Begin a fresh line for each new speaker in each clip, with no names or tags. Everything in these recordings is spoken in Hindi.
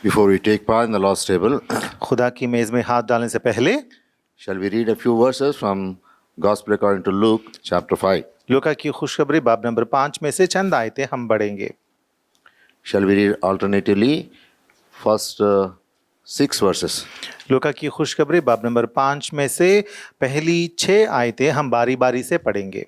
Before we take part in the Lord's table,
खुदा की मेज में हाथ डालने से पहले
shall we read a few verses from Gospel according to Luke, chapter 5?
लूका की खुशखबरी बाब नंबर 5 में से चंद आयतें हम पढ़ेंगे।
Shall we read alternatively first 6 verses?
लूका की खुशखबरी बाब नंबर 5 में से पहली 6 आयतें हम बारी बारी से पढ़ेंगे।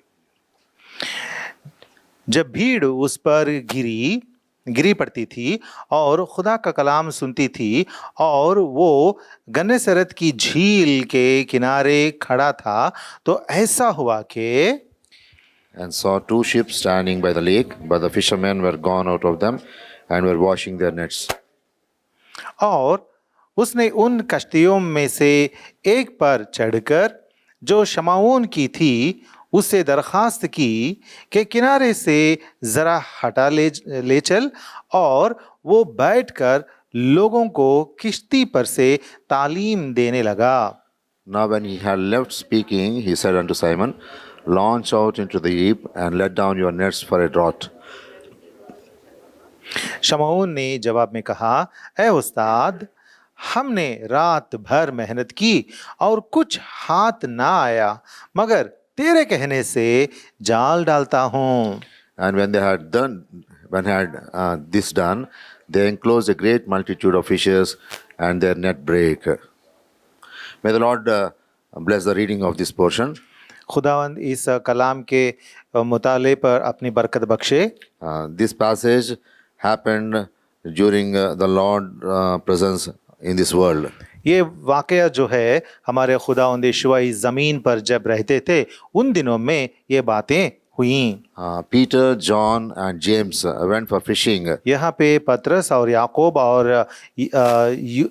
जब भीड़ उस पर गिरी पड़ती थी और खुदा का कलाम सुनती थी और वो गन्नेसरत की झील के किनारे खड़ा था, तो ऐसा हुआ कि
And saw 2 ships standing by the lake, but the fishermen were gone out of them and were washing their nets.
और उसने उन कश्तियों में से एक पर चढ़कर जो शमाऊन की थी उससे दरखास्त की कि किनारे से जरा हटा ले चल, और वो बैठकर लोगों को किश्ती पर से तालीम देने लगा।
Now when he had left speaking, he said unto Simon, Launch out into the deep and let down your nets for a draught.
Shamoon ने जवाब में कहा, ऐ उस्ताद, हमने रात भर मेहनत की और कुछ हाथ ना आया, मगर तेरे कहने से जाल डालता हूँ।
And when they had this done, they enclosed a great multitude of fishes, and their net brake. May the Lord bless the reading of this portion.
खुदावंद इस कलाम के मुताले पर अपनी बरकत बख्शे।
This passage happened during the Lord presence in this world.
ये वाकया जो है हमारे खुदावंद यीशु इस ज़मीन पर जब रहते थे उन दिनों में ये बातें हुई।
Peter, John and James went for fishing.
यहाँ पे पतरस और याकूब और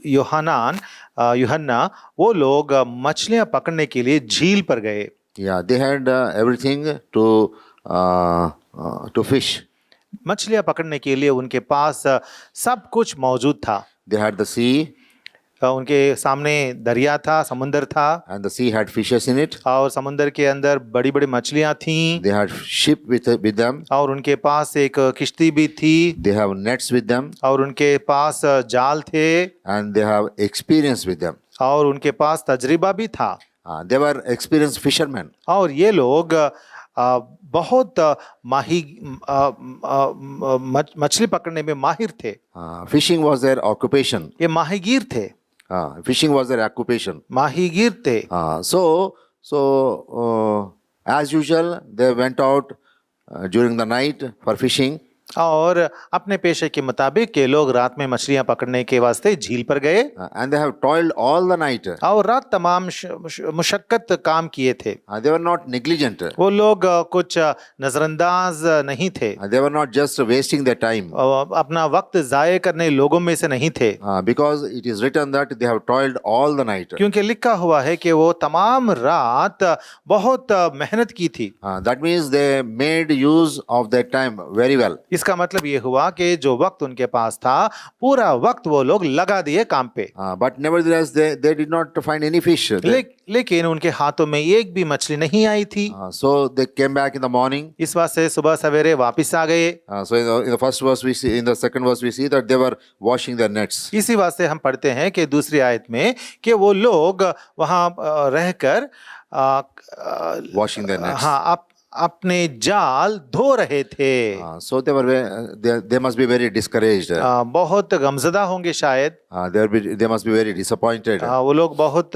यूहन्ना वो लोग मछलियाँ पकड़ने के लिए झील पर गए।
Yeah, they had everything to fish.
मछलियाँ पकड़ने के लिए उनके पास सब कुछ मौजूद था।
They had the sea.
उनके सामने दरिया था, समुंदर था।
And the sea had fishes in it.
और समुंदर के अंदर बड़ी बड़ी मछलियाँ थीं।
They had ship with them.
और उनके पास एक किश्ती भी थी।
They have nets with them.
और उनके पास जाल थे।
And they have experience with them.
और उनके पास तजर्बा भी था।
They were experienced fishermen.
और ये लोग बहुत मछली पकड़ने में माहिर थे।
Fishing was their occupation.
ये माहीगीर थे।
Fishing was their occupation.
माहीगीर थे।
So as usual, they went out during the night for fishing.
और अपने पेशे के मुताबिक के लोग रात में मछलियां पकड़ने के वास्ते झील पर गए।
And they have toiled all the night.
और रात तमाम मुशक्कत काम किए थे।
They were not negligent.
वो लोग कुछ नजरअंदाज नहीं थे।
They were not just wasting their time.
अपना वक्त जाये करने लोगों में से नहीं थे।
Because it is written that they have toiled all the night.
क्योंकि लिखा हुआ है कि वो तमाम रात बहुत मेहनत की थी।
That means they made use of their time very well.
इसका मतलब ये हुआ कि जो वक्त उनके पास था पूरा वक्त वो लोग लगा दिए काम पे।
But nevertheless they did not find any fish.
लेकिन उनके हाथों में एक भी मछली नहीं आई थी।
So they came back in the morning.
इस वास्ते सुबह सवेरे वापस आ गए।
So in the first verse we see, in the second verse we see that they were washing their nets.
इसी वास्ते हम पढ़ते हैं कि दूसरी आयत में कि वो लोग वहां रहकर
washing their nets.
हाँ, अपने जाल धो रहे थे।
So they must be very discouraged.
बहुत गमज़दा होंगे शायद।
They must be very disappointed.
वो लोग बहुत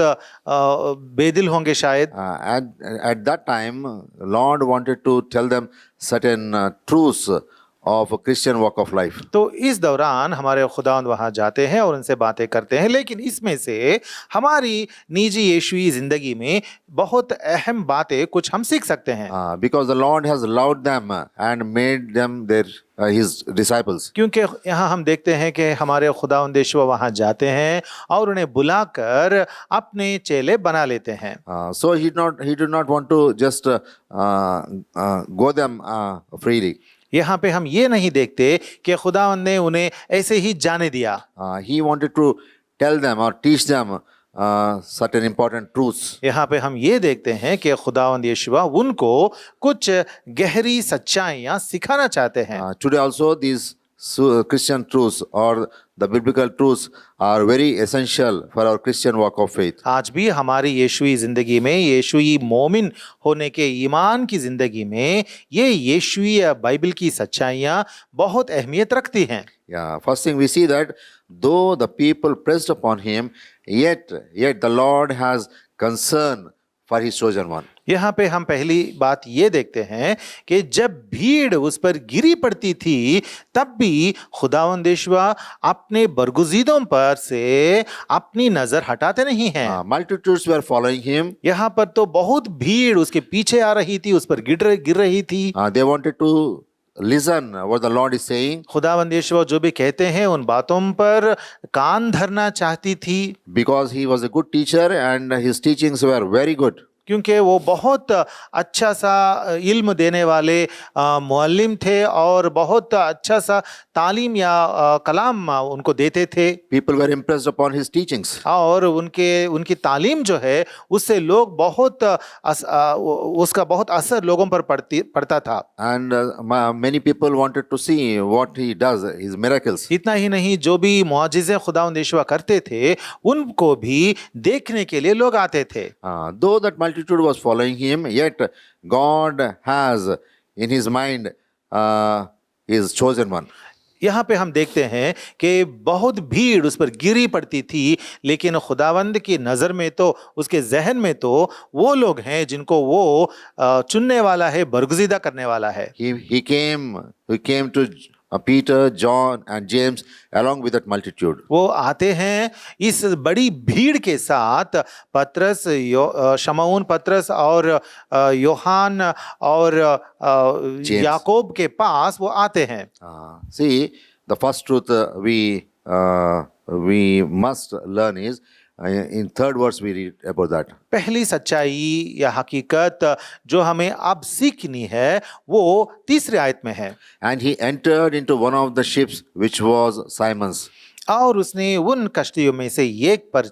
बेदिल होंगे शायद।
At that time, Lord wanted to tell them certain truths of a Christian walk of life.
तो इस दौरान हमारे खुदावंद वहाँ जाते हैं और उनसे बातें करते हैं, लेकिन इसमें से हमारी निजी यीशुई जिंदगी में बहुत अहम बातें कुछ हम सीख सकते हैं।
Because the Lord has loved them and made them his disciples.
क्योंकि यहाँ हम देखते हैं कि हमारे खुदावंद यीशु वहाँ जाते हैं और उन्हें बुलाकर अपने चेले बना लेते हैं।
So he did not want to just go them freely.
यहाँ पे हम ये नहीं देखते कि खुदावंद ने उन्हें ऐसे ही जाने दिया।
He wanted to tell them or teach them certain important truths.
यहाँ पे हम ये देखते हैं कि खुदावंद यीशुआ उनको कुछ गहरी सच्चाइयाँ सिखाना चाहते हैं।
Today also these Christian truths or the biblical truths are very essential for our Christian walk of faith.
आज भी हमारी यीशुई जिंदगी में, यीशुई मोमिन होने के ईमान की जिंदगी में ये यीशुई या बाइबल की सच्चाइयाँ बहुत अहमियत रखती हैं।
Yeah, first thing we see that though the people pressed upon him, yet the Lord has concern for his chosen one.
यहाँ पे हम पहली बात ये देखते हैं कि जब भीड़ उस पर गिरी पड़ती थी तब भी खुदावंद यहोवा अपने बरगुज़ीदों पर से अपनी नजर हटाते नहीं हैं।
Multitudes were following him.
यहाँ पर तो बहुत भीड़ उसके पीछे आ रही थी, उस पर गिर रही थी।
They wanted to listen what the Lord is saying
खुदावंद यहोवा जो भी कहते हैं उन बातों पर कान धरना चाहती थी,
because he was a good teacher and his teachings were very good.
क्योंकि वो बहुत अच्छा सा इल्म देने वाले मुअल्लिम थे और बहुत अच्छा सा तालीम या कलाम उनको देते थे।
People were impressed upon his teachings.
और उनकी तालीम जो है उससे लोग उसका बहुत असर लोगों पर पड़ता था।
And many people wanted to see what he does, his miracles.
इतना ही नहीं, जो भी मुआजिज़े खुदावंद यहोवा करते थे उनको भी देखने के लिए लोग आते थे।
Though that multitude was following him, yet God has in his mind his chosen one.
यहाँ पे हम देखते हैं कि बहुत भीड़ उस पर गिरी पड़ती थी, लेकिन खुदावंद की नज़र में तो, उसके जहन में तो वो लोग हैं जिनको वो चुनने वाला है, बरगुज़ीदा करने वाला है।
He came to Peter, John and James along with that multitude.
वो आते हैं इस बड़ी भीड़ के साथ, पतरस, शमौन पतरस और यूहान और याकूब के पास वो आते हैं।
See, the first truth we must learn is in third verse we read about that.
पहली सच्चाई या हकीकत जो हमें अब सीखनी है वो तीसरी आयत में है।
And he entered into one of the ships which was Simon's.
और उसने उन कश्तियों में से एक पर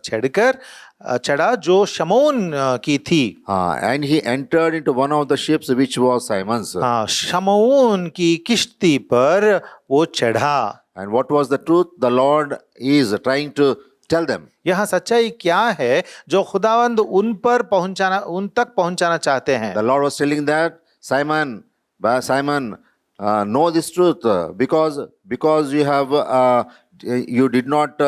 चढ़ा जो शमौन की थी।
And he entered into one of the ships which was Simon's.
शमौन की किश्ती पर वो चढ़ा।
And what was the truth? The Lord is trying to tell them.
यहाँ सच्चाई क्या है जो खुदावंद उन तक पहुंचाना चाहते हैं?
The Lord was telling that Simon, know this truth because you did not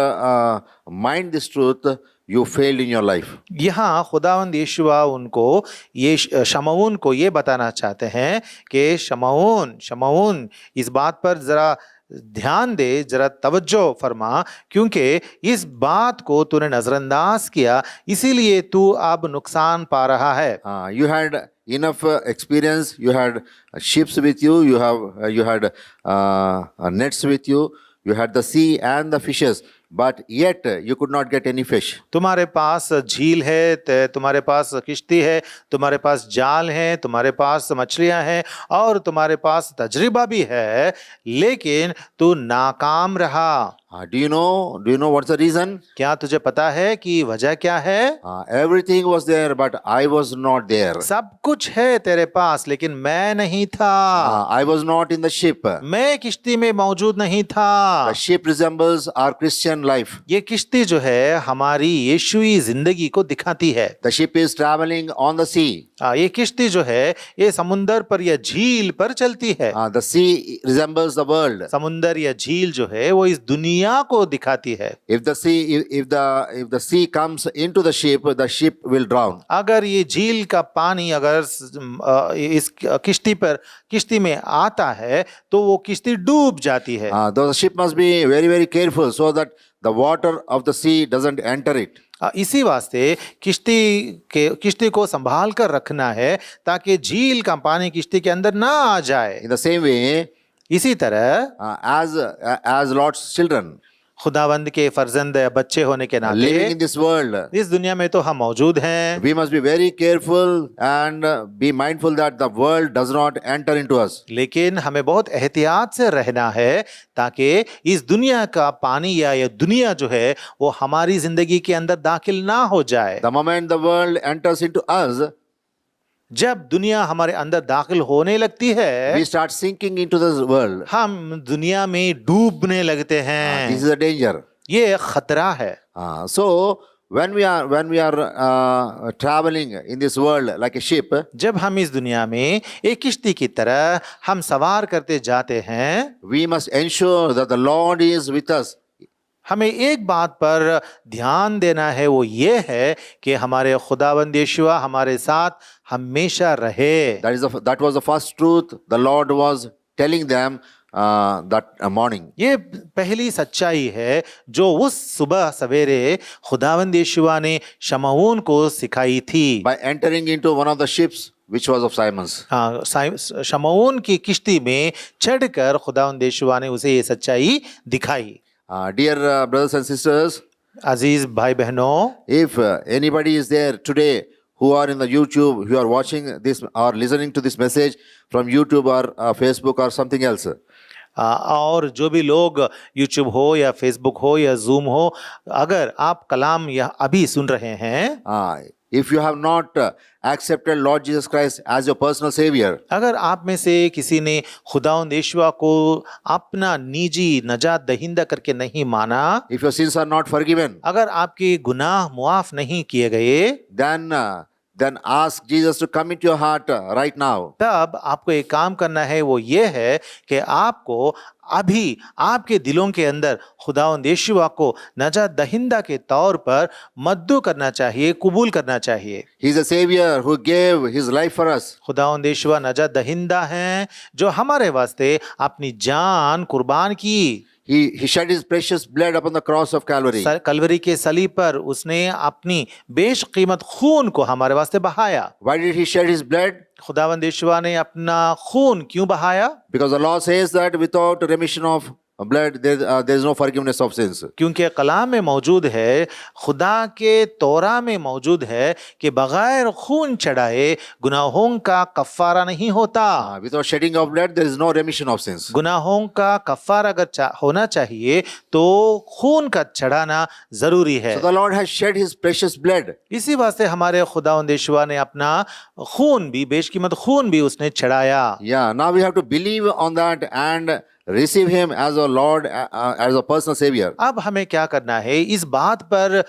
mind this truth, you failed in your life.
यहाँ खुदावंद यहोवा उनको ये शमौन को ये बताना चाहते हैं कि शमौन इस बात पर जरा ध्यान दे, जरा तवज्जो फरमा, क्योंकि इस बात को तूने नजरअंदाज किया, इसीलिए तू अब नुकसान पा रहा है।
You had enough experience, you had ships with you, you had nets with you, you had the sea and the fishes, but yet you could not get any fish.
तुम्हारे पास झील है, तुम्हारे पास किश्ती है, तुम्हारे पास जाल है, तुम्हारे पास मछलियां हैं और तुम्हारे पास तजर्बा भी है, लेकिन तू नाकाम रहा।
Do you know what's the reason?
क्या तुझे पता है कि वजह क्या है?
Everything was there, but I was not there.
सब कुछ है तेरे पास, लेकिन मैं नहीं था।
I was not in the ship.
मैं किश्ती में मौजूद नहीं था।
The ship resembles our Christian life.
ये किश्ती जो है हमारी यीशुई जिंदगी को दिखाती है।
The ship is traveling on the sea.
ये किश्ती जो है ये समुंदर पर या झील पर चलती है।
The sea resembles the world.
समुंदर या झील जो है वो इस दुनिया को दिखाती है।
If the sea comes into the ship will drown.
अगर ये झील का पानी अगर इस किश्ती में आता है तो वो किश्ती डूब जाती है।
The ship must be very, very careful so that the water of the sea doesn't enter it.
इसी वास्ते किश्ती को संभाल कर रखना है ताकि झील का पानी किश्ती के अंदर ना आ जाए।
In the same way,
इसी तरह
as Lord's children,
खुदावंद के फर्जंद बच्चे होने के नाते
living in this world,
इस दुनिया में तो हम मौजूद हैं।
we must be very careful and be mindful that the world does not enter into us.
लेकिन हमें बहुत एहतियात से रहना है ताकि इस दुनिया का पानी या ये दुनिया जो है वो हमारी जिंदगी के अंदर दाखिल ना हो जाए।
The moment the world enters into us,
जब दुनिया हमारे अंदर दाखिल होने लगती है
we start sinking into this world.
हम दुनिया में डूबने लगते
This
हैं।
is a danger.
ये खतरा है।
So when we are traveling in this world like a ship,
जब हम इस दुनिया में एक किश्ती की तरह हम सवार करते जाते हैं,
we must ensure that the Lord is with us.
हमें एक बात पर ध्यान देना है, वो ये है कि हमारे खुदावंद यीशुआ हमारे साथ हमेशा रहे।
That was the first truth the Lord was telling them that morning.
ये पहली सच्चाई है जो उस सुबह सवेरे खुदावंद यीशुआ ने शमऊन को सिखाई थी।
By entering into one of the ships which was of Simon's.
हाँ, शमऊन की किश्ती में चढ़कर खुदावंद यीशुआ ने उसे ये सच्चाई दिखाई।
Dear brothers and sisters,
अजीज भाई बहनों,
if anybody is there today who are in the YouTube, who are watching this or listening to this message from YouTube or Facebook or something else,
और जो भी लोग YouTube हो या Facebook हो या Zoom हो, अगर आप कलाम यह अभी सुन रहे हैं,
if you have not accepted Lord Jesus Christ as your personal savior,
अगर आप में से किसी ने खुदावंद यीशुआ को अपना निजी नजात दहिंदा करके नहीं माना,
if your sins are not forgiven,
अगर आपके गुनाह मुआफ नहीं किए गए,
then ask Jesus to come into your heart right now.
तब आपको एक काम करना है, वो ये है कि आपको अभी आपके दिलों के अंदर खुदावंद यीशुआ को नजात दहिंदा के तौर पर मद्दू करना चाहिए, कबूल करना चाहिए।
He is a savior who gave his life for us.
खुदावंद यीशुआ नजात दहिंदा हैं जो हमारे वास्ते अपनी जान कुर्बान की।
He shed his precious blood upon the cross of Calvary.
Kalvari के सलीब पर उसने अपनी बेशकीमत खून को हमारे वास्ते बहाया।
Why did he shed his blood?
खुदावंद यीशुआ ने अपना खून क्यों बहाया?
Because the law says that without remission of blood there is no forgiveness of sins.
क्योंकि कलाम में मौजूद है, खुदा के तौरा में मौजूद है कि बगैर खून चढ़ाए गुनाहों का कफ़ारा नहीं होता।
Without shedding of blood there is no remission of sins.
गुनाहों का कफ़ारा अगर होना चाहिए तो खून का चढ़ाना जरूरी है।
So the Lord has shed his precious blood.
इसी वास्ते हमारे खुदावंद यीशुआ ने अपना खून भी, बेशकीमत खून भी उसने चढ़ाया।
Yeah, now we have to believe on that and receive him as our Lord, as a personal savior.
अब हमें क्या करना है? इस बात पर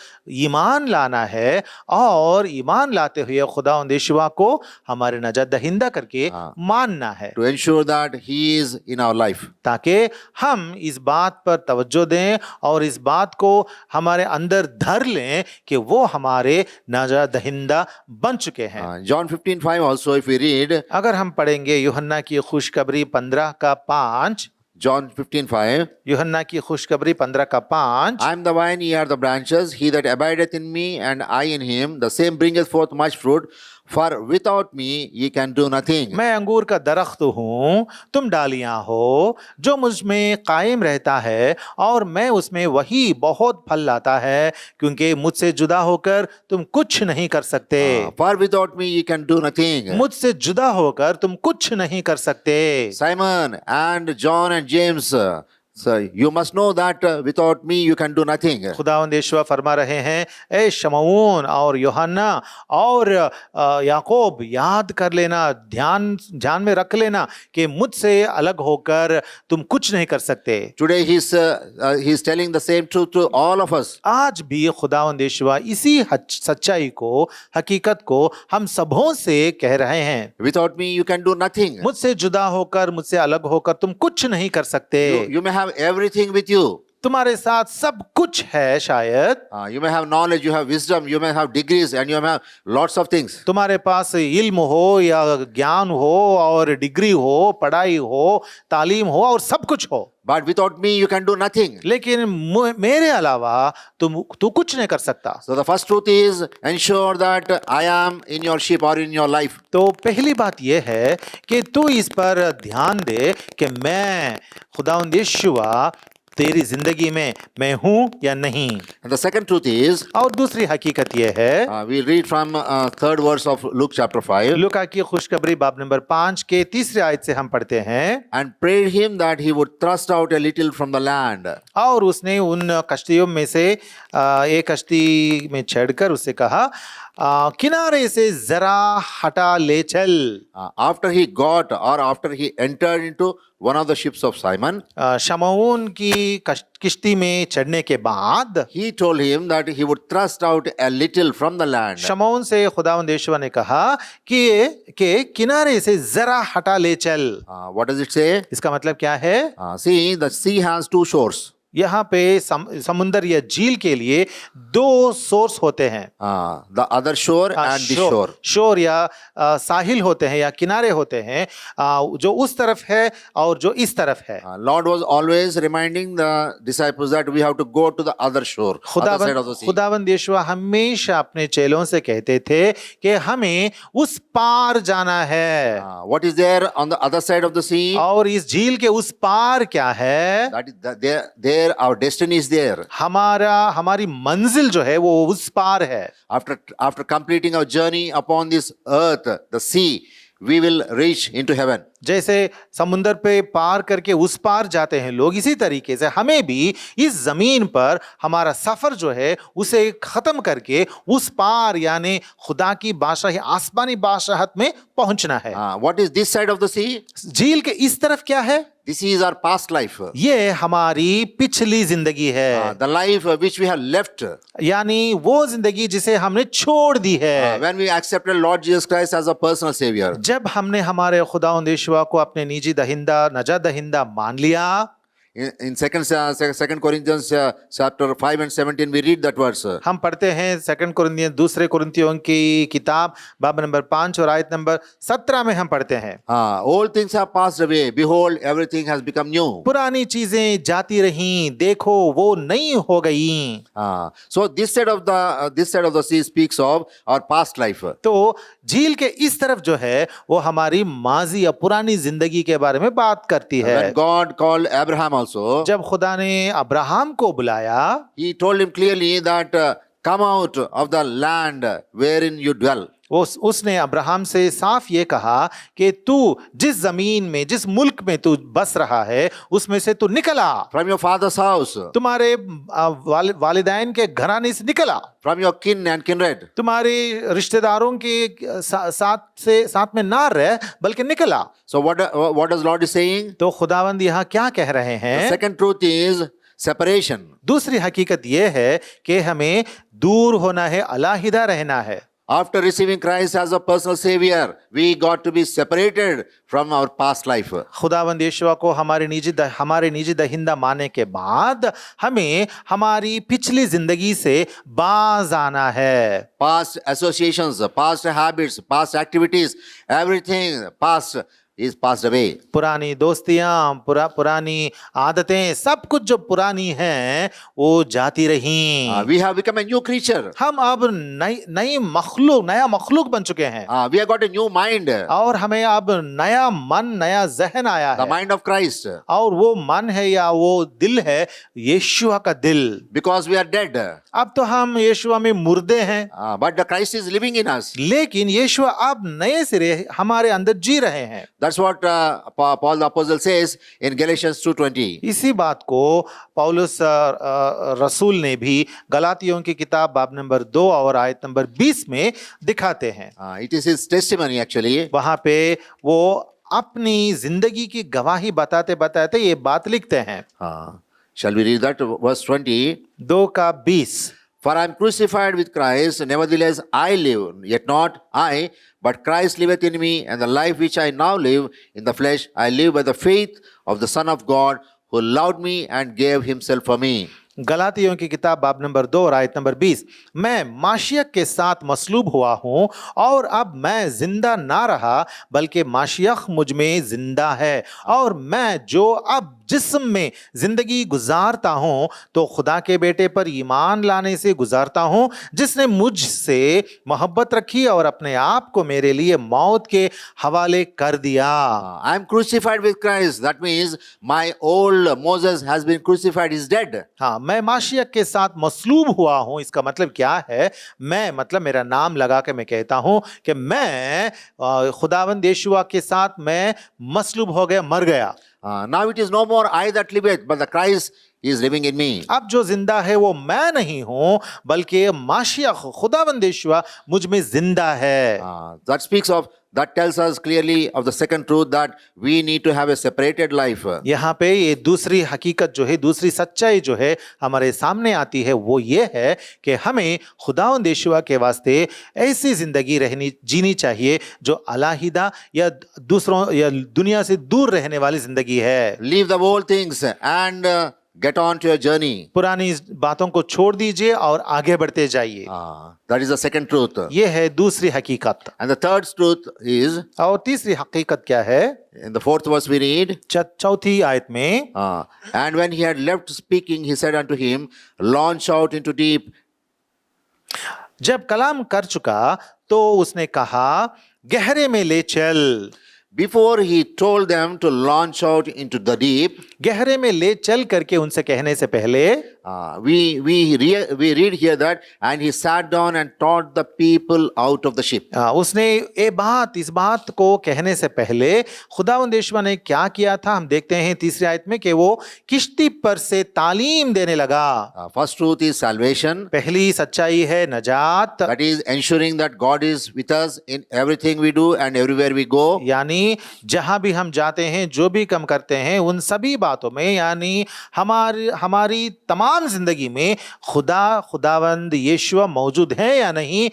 ईमान लाना है और ईमान लाते हुए खुदावंद यीशुआ को हमारे नजात दहिंदा करके मानना है,
To ensure that he is in our life.
ताकि हम इस बात पर तवज्जो दें और इस बात को हमारे अंदर धर लें कि वो हमारे नजात दहिंदा बन चुके हैं।
John 15:5 also if we read,
अगर हम पढ़ेंगे यूहन्ना की खुशखबरी 15:5,
John 15:5,
यूहन्ना की खुशखबरी 15:5,
I am the vine, ye are the branches. He that abideth in me, and I in him, the same bringeth forth much fruit. For without me ye can do nothing.
मैं अंगूर का दरख्त हूँ, तुम डालियां हो, जो मुझ में कायम रहता है और मैं उसमें, वही बहुत फल लाता है, क्योंकि मुझसे जुदा होकर तुम कुछ नहीं कर सकते।
For without me ye can do nothing.
मुझसे जुदा होकर तुम कुछ नहीं कर सकते।
Simon and John and James, so you must know that without me you can do nothing.
खुदावंद यीशुआ फरमा रहे हैं, ए शमऊन और यूहन्ना और याकूब, याद कर लेना, ध्यान में रख लेना कि मुझसे अलग होकर तुम कुछ नहीं कर सकते।
Today he's telling the same truth to all of us.
आज भी खुदावंद यीशुआ इसी सच्चाई को, हकीकत को हम सबों से कह रहे हैं।
Without me you can do nothing.
मुझसे जुदा होकर, मुझसे अलग होकर तुम कुछ नहीं कर सकते।
You may have everything with you.
तुम्हारे साथ सब कुछ है शायद,
You may have knowledge, you have wisdom, you may have degrees, and you may have lots of things.
तुम्हारे पास इल्म हो या ज्ञान हो और डिग्री हो, पढ़ाई हो, तालीम हो और सब कुछ हो,
But without me you can do nothing.
लेकिन मेरे अलावा तू कुछ नहीं कर सकता।
So the first truth is ensure that I am in your ship or in your life.
तो पहली बात यह है कि तू इस पर ध्यान दे कि मैं खुदावंद यीशुआ तेरी जिंदगी में मैं हूं या नहीं।
And the second truth is,
और दूसरी हकीकत यह है,
we read from third verse of Luke chapter 5.
लूका की खुशखबरी बाब नंबर 5 के तीसरे आयत से हम पढ़ते हैं,
And prayed him that he would thrust out a little from the land.
और उसने उन कश्तियों में से एक कश्ती में चढ़कर उससे कहा, किनारे से जरा हटा ले चल।
After he got or after he entered into one of the ships of Simon,
Shamoon की किश्ती में चढ़ने के बाद
he told him that he would thrust out a little from the land.
Shamoon से खुदावंद यीशुआ ने कहा कि किनारे से जरा हटा ले चल।
What does it say?
इसका मतलब क्या है?
See, the sea has two shores.
यहाँ पे समुंदर या झील के लिए दो सोर्स होते हैं।
The other shore and this shore.
शोर या साहिल होते हैं या किनारे होते हैं, जो उस तरफ है और जो इस तरफ है।
Lord was always reminding the disciples that we have to go to the other shore, other side of the sea.
खुदावंद यीशुआ हमेशा अपने चेलों से कहते थे कि हमें उस पार जाना है।
What is there on the other side of the sea?
और इस झील के उस पार क्या है?
That is there our destiny is there.
हमारी मंजिल जो है वो उस पार है।
After completing our journey upon this earth, the sea, we will reach into heaven.
जैसे समुंदर पे पार करके उस पार जाते हैं लोग, इसी तरीके से हमें भी इस जमीन पर हमारा सफर जो है उसे खत्म करके उस पार यानी खुदा की बादशाही आसमानी बादशाहत में पहुंचना है।
What is this side of the sea?
झील के इस तरफ क्या है?
This is our past life.
ये हमारी पिछली जिंदगी है।
The life which we have left.
यानी वो जिंदगी जिसे हमने छोड़ दी है।
When we accepted Lord Jesus Christ as a personal savior.
जब हमने हमारे खुदावंद यीशुआ को अपने निजी दहिंदा नजात दहिंदा मान लिया।
In second Corinthians chapter 5 and 17 we read that verse.
हम पढ़ते हैं सेकंड कुरिन्थियों दूसरे कुरिन्थियों की किताब बाब नंबर 5 और आयत नंबर 17 में हम पढ़ते हैं,
All things have passed away, behold everything has become new.
पुरानी चीजें जाती रहीं, देखो वो नई हो गई।
So this side of the sea speaks of our past life.
तो झील के इस तरफ जो है वो हमारी माजी या पुरानी जिंदगी के बारे में बात करती है।
When God called Abraham also,
जब खुदा ने अब्राहम को बुलाया,
he told him clearly that come out of the land wherein you dwell.
उसने अब्राहम से साफ ये कहा कि तू जिस जमीन में जिस मुल्क में तू बस रहा है उसमें से तू निकला।
From your father's house.
तुम्हारे वालिदैन के घराने से निकला।
From your kin and kindred.
तुम्हारे रिश्तेदारों के साथ में ना रह बल्कि निकला।
So what does Lord is saying?
तो खुदावंद यहाँ क्या कह रहे हैं?
The second truth is separation.
दूसरी हकीकत ये है कि हमें दूर होना है, अलग रहना है।
After receiving Christ as a personal savior, we got to be separated from our past life.
खुदावंद यीशुआ को हमारे निजी दहिंदा मानने के बाद हमें हमारी पिछली जिंदगी से बाज आना है।
Past associations, past habits, past activities, everything past is passed away.
पुरानी दोस्तियां, पुरानी आदतें, सब कुछ जो पुरानी हैं वो जाती रहीं।
We have become a new creature.
हम अब नया मखलूक बन चुके हैं।
We have got a new mind.
और हमें अब नया मन, नया जहन आया
The
है।
mind of Christ.
और वो मन है या वो दिल है यीशुआ का दिल।
Because we are dead.
अब तो हम यीशुआ में मुर्दे हैं,
But the Christ is living in us.
लेकिन यीशुआ अब नए सिरे हमारे अंदर जी रहे हैं।
That's what Paul the Apostle says in Galatians 2:20.
इसी बात को पौलुस रसूल ने भी गलातियों की किताब बाब नंबर 2 और आयत नंबर 20 में दिखाते हैं।
It is his testimony actually.
वहां पे वो अपनी जिंदगी की गवाही बताते बताते ये बात लिखते हैं।
Shall we read that? Verse 20.
2 का 20।
For I am crucified with Christ, nevertheless I live, yet not I, but Christ liveth in me, and the life which I now live in the flesh, I live by the faith of the Son of God, who loved me and gave himself for me.
गलातियों की किताब बाब नंबर 2 और आयत नंबर 20। मैं माशियक के साथ मसलूब हुआ हूँ और अब मैं जिंदा ना रहा बल्कि माशियक मुझ में जिंदा है, और मैं जो अब जिस्म में जिंदगी गुजारता हूँ तो खुदा के बेटे पर ईमान लाने से गुजारता हूँ, जिसने मुझसे मोहब्बत रखी और अपने आप को मेरे लिए मौत के हवाले कर दिया।
I am crucified with Christ. That means my old Moses has been crucified, is dead.
हाँ, मैं माशियक के साथ मसलूब हुआ हूँ। इसका मतलब क्या है? मैं मतलब मेरा नाम लगा के मैं कहता हूँ कि मैं खुदावंद यीशुआ के साथ मैं मसलूब हो गया, मर गया।
Now it is no more I that liveth, but the Christ He is living in me.
अब जो जिंदा है वो मैं नहीं हूं, बल्कि माशिया खुदावंद यीशुआ मुझ में जिंदा है।
That tells us clearly of the second truth that we need to have a separated life.
यहाँ पे ये दूसरी हकीकत जो है, दूसरी सच्चाई जो है हमारे सामने आती है, वो ये है कि हमें खुदावंद यीशुआ के वास्ते ऐसी जिंदगी जीनी चाहिए जो अलहदा या दूसरों या दुनिया से दूर रहने वाली जिंदगी है।
Leave the old things and get on to your journey.
पुरानी बातों को छोड़ दीजिए और आगे बढ़ते जाइए।
That is the second truth.
ये है दूसरी हकीकत।
And the third truth is,
और तीसरी हकीकत क्या है?
in the fourth verse we read,
चौथी आयत में,
and when he had left speaking, he said unto him, launch out into deep.
जब कलाम कर चुका तो उसने कहा, गहरे में ले चल।
Before he told them to launch out into the deep,
गहरे में ले चल करके उनसे कहने से पहले
we read here that, and he sat down and taught the people out of the ship.
उसने इस बात को कहने से पहले खुदावंद यीशुआ ने क्या किया था, हम देखते हैं तीसरी आयत में कि वो किश्ती पर से तालीम देने लगा।
First truth is salvation.
पहली सच्चाई है नजात,
That is ensuring that God is with us in everything we do and everywhere we go.
यानी जहां भी हम जाते हैं, जो भी काम करते हैं, उन सभी बातों में, यानी हमारी तमाम जिंदगी में खुदावंद यीशुआ मौजूद है या नहीं,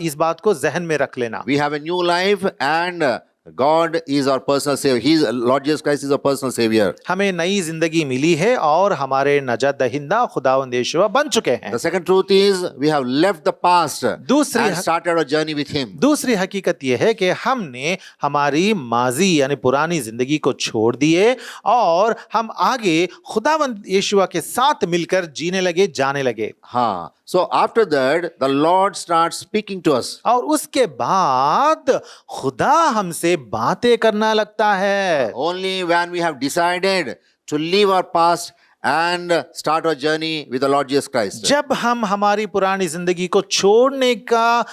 इस बात को जहन में रख लेना।
We have a new life and God is our personal savior. Lord Jesus Christ is our personal savior.
हमें नई जिंदगी मिली है और हमारे नजात दहिंदा खुदावंद यीशुआ बन चुके हैं।
The second truth is we have left the past and started our journey with him.
दूसरी हकीकत यह है कि हमने हमारी माजी यानी पुरानी जिंदगी को छोड़ दिए और हम आगे खुदावंद यीशुआ के साथ मिलकर जीने लगे, जाने लगे।
हाँ, so after that the Lord starts speaking to us.
और उसके बाद खुदा हमसे बातें करना लगता है।
Only when we have decided to leave our past and start our journey with the Lord Jesus Christ.
जब हम हमारी पुरानी जिंदगी को छोड़ने का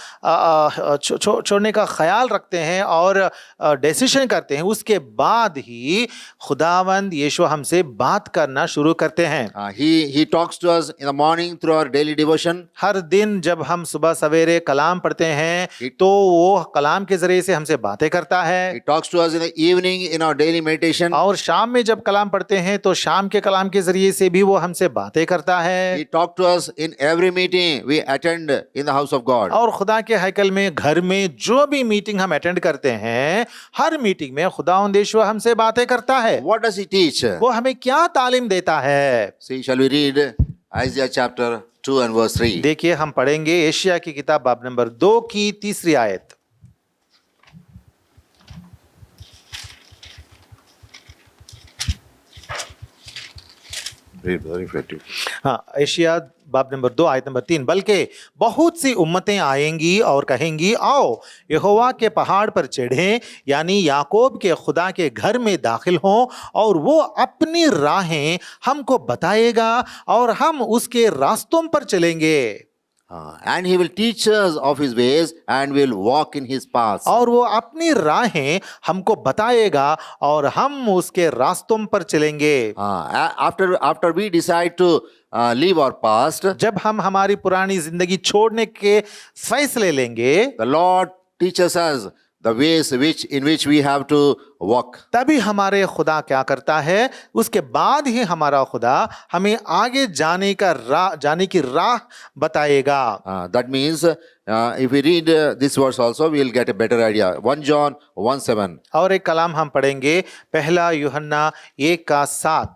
ख्याल रखते हैं और डिसीजन करते हैं, उसके बाद ही खुदावंद यीशुआ हमसे बात करना शुरू करते हैं।
He talks to us in the morning through our daily devotion.
हर दिन जब हम सुबह सवेरे कलाम पढ़ते हैं तो वो कलाम के जरिए से हमसे बातें करता है।
He talks to us in the evening in our daily meditation.
और शाम में जब कलाम पढ़ते हैं तो शाम के कलाम के जरिए से भी वो हमसे बातें करता है।
He talks to us in every meeting we attend in the house of God.
और खुदा के हैकल में, घर में जो भी मीटिंग हम अटेंड करते हैं, हर मीटिंग में खुदावंद यीशुआ हमसे बातें करता है।
What does he teach?
वो हमें क्या तालीम देता है?
See, shall we read Isaiah chapter 2 and verse 3?
देखिए, हम पढ़ेंगे एशिया की किताब बाब नंबर 2 की तीसरी आयत। हाँ, एशिया बाब नंबर 2 आयत नंबर 3, बल्कि बहुत सी उम्मतें आएंगी और कहेंगी, आओ यहोवा के पहाड़ पर चढ़ें, यानी याकूब के खुदा के घर में दाखिल हों, और वो अपनी राहें हमको बताएगा और हम उसके रास्तों पर चलेंगे।
And he will teach us of his ways and will walk in his paths.
और वो अपनी राहें हमको बताएगा और हम उसके रास्तों पर चलेंगे।
After we decide to leave our past,
जब हम हमारी पुरानी जिंदगी छोड़ने के फैसले लेंगे,
the Lord teaches us the ways in which we have to walk.
तभी हमारे खुदा क्या करता है, उसके बाद ही हमारा खुदा हमें आगे जाने की राह बताएगा।
That means if we read this verse also, we will get a better idea. 1 John 1:7.
और एक कलाम हम पढ़ेंगे, पहला यूहन्ना 1:7।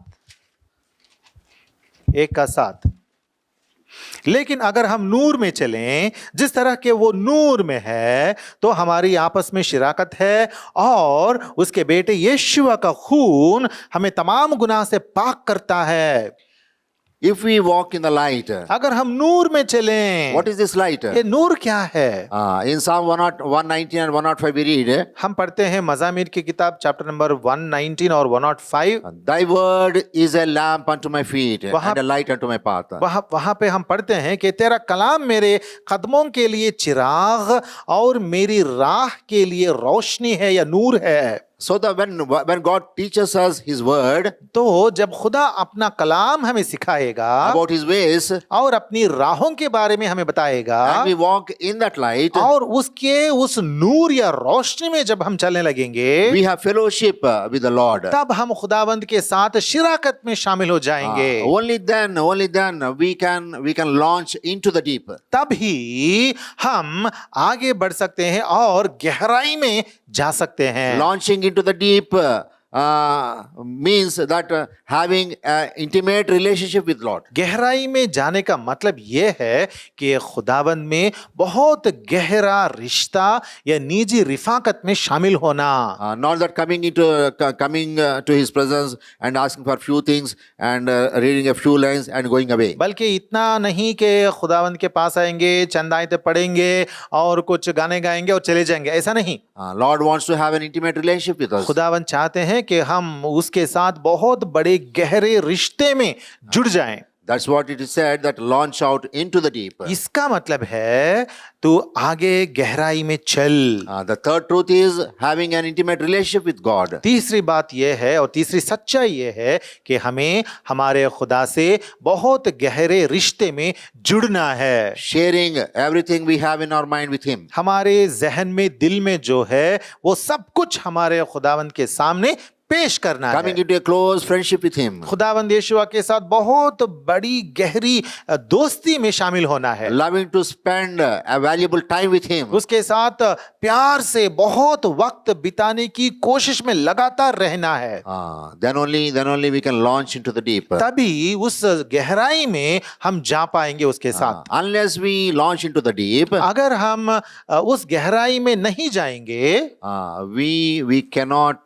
लेकिन अगर हम नूर में चलें जिस तरह के वो नूर में है, तो हमारी आपस में शिराकत है और उसके बेटे यीशुआ का खून हमें तमाम गुनाह से पाक करता है।
If we walk in the light,
अगर हम नूर में चलें,
what is this light?
ये नूर क्या है?
In Psalm 119 and 105 we read,
हम पढ़ते हैं मज़ामीर की किताब चैप्टर नंबर 119 और 105।
Thy word is a lamp unto my feet and a light unto my path.
वहां पे हम पढ़ते हैं कि तेरा कलाम मेरे कदमों के लिए चिराग और मेरी राह के लिए रोशनी है या नूर है।
So that when God teaches us His word
तो जब खुदा अपना कलाम हमें सिखाएगा
about His ways,
और अपनी राहों के बारे में हमें बताएगा
and we walk in that light,
और उसके उस नूर या रोशनी में जब हम चलने लगेंगे
we have fellowship with the Lord.
तब हम खुदावंद के साथ शिराकत में शामिल हो जाएंगे।
Only then we can launch into the deep.
तब ही हम आगे बढ़ सकते हैं और गहराई में जा सकते हैं।
Launching into the deep means that having an intimate relationship with Lord.
गहराई में जाने का मतलब यह है कि खुदावंद में बहुत गहरा रिश्ता या निजी रिफाकत में शामिल होना।
Not that coming to His presence and asking for few things and reading a few lines and going away.
बल्कि इतना नहीं कि खुदावंद के पास आएंगे, चंद आयतें पढ़ेंगे और कुछ गाने गाएंगे और चले जाएंगे, ऐसा नहीं।
Lord wants to have an intimate relationship with us.
खुदावंद चाहते हैं कि हम उसके साथ बहुत बड़े गहरे रिश्ते में जुड़ जाएं।
That's what it is said, that launch out into the deep.
इसका मतलब है तू आगे गहराई में चल।
The third truth is having an intimate relationship with God.
तीसरी बात यह है और तीसरी सच्चाई यह है कि हमें हमारे खुदा से बहुत गहरे रिश्ते में जुड़ना है।
Sharing everything we have in our mind with Him.
हमारे जहन में, दिल में जो है वो सब कुछ हमारे खुदावंद के सामने पेश करना
Coming
है।
into a close friendship with Him.
खुदावंद यीशुआ के साथ बहुत बड़ी गहरी दोस्ती में शामिल होना है।
Loving to spend a valuable time with Him.
उसके साथ प्यार से बहुत वक्त बिताने की कोशिश में लगातार रहना है।
Then only we can launch into the deep.
तभी उस गहराई में हम जा पाएंगे उसके साथ।
Unless we launch into the deep,
अगर हम उस गहराई में नहीं जाएंगे,
we cannot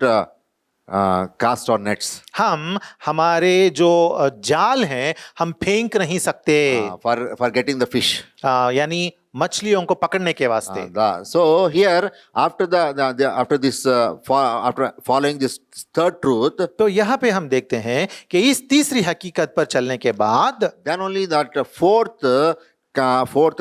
cast our nets
हम हमारे जो जाल हैं हम फेंक नहीं सकते,
for getting the fish.
यानी मछलियों को पकड़ने के वास्ते।
So here after after following this third truth,
तो यहाँ पे हम देखते हैं कि इस तीसरी हकीकत पर चलने के बाद
then only that fourth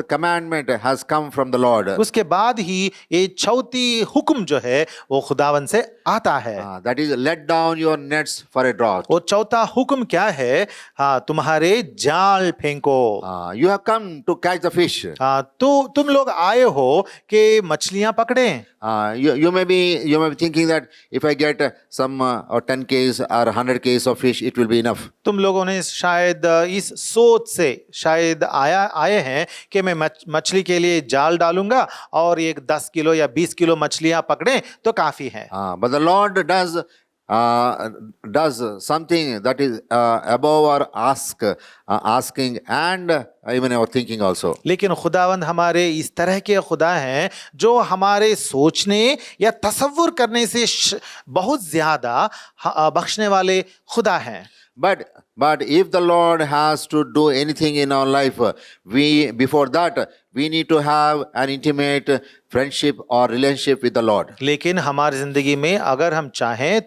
commandment has come from the Lord.
उसके बाद ही ये चौथी हुक्म जो है वो खुदावन से आता है।
That is, let down your nets for a draught.
वो चौथा हुक्म क्या है? तुम्हारे जाल फेंको।
You have come to catch the fish.
तो तुम लोग आए हो कि मछलियां पकड़ें।
You may be thinking that if I get some or 10 kgs or 100 kgs of fish, it will be enough.
तुम लोगों ने शायद इस सोच से शायद आए हैं कि मैं मछली के लिए जाल डालूंगा और एक 10 किलो या 20 किलो मछलियां पकड़ें तो काफी है।
But the Lord does something that is above our asking and even our thinking also.
लेकिन खुदावंद हमारे इस तरह के खुदा हैं जो हमारे सोचने या तसव्वुर करने से बहुत ज्यादा बख्शने वाले खुदा हैं।
But if the Lord has to do anything in our life, before that we need to have an intimate friendship or relationship with the Lord.
लेकिन हमारी जिंदगी में अगर हम चाहें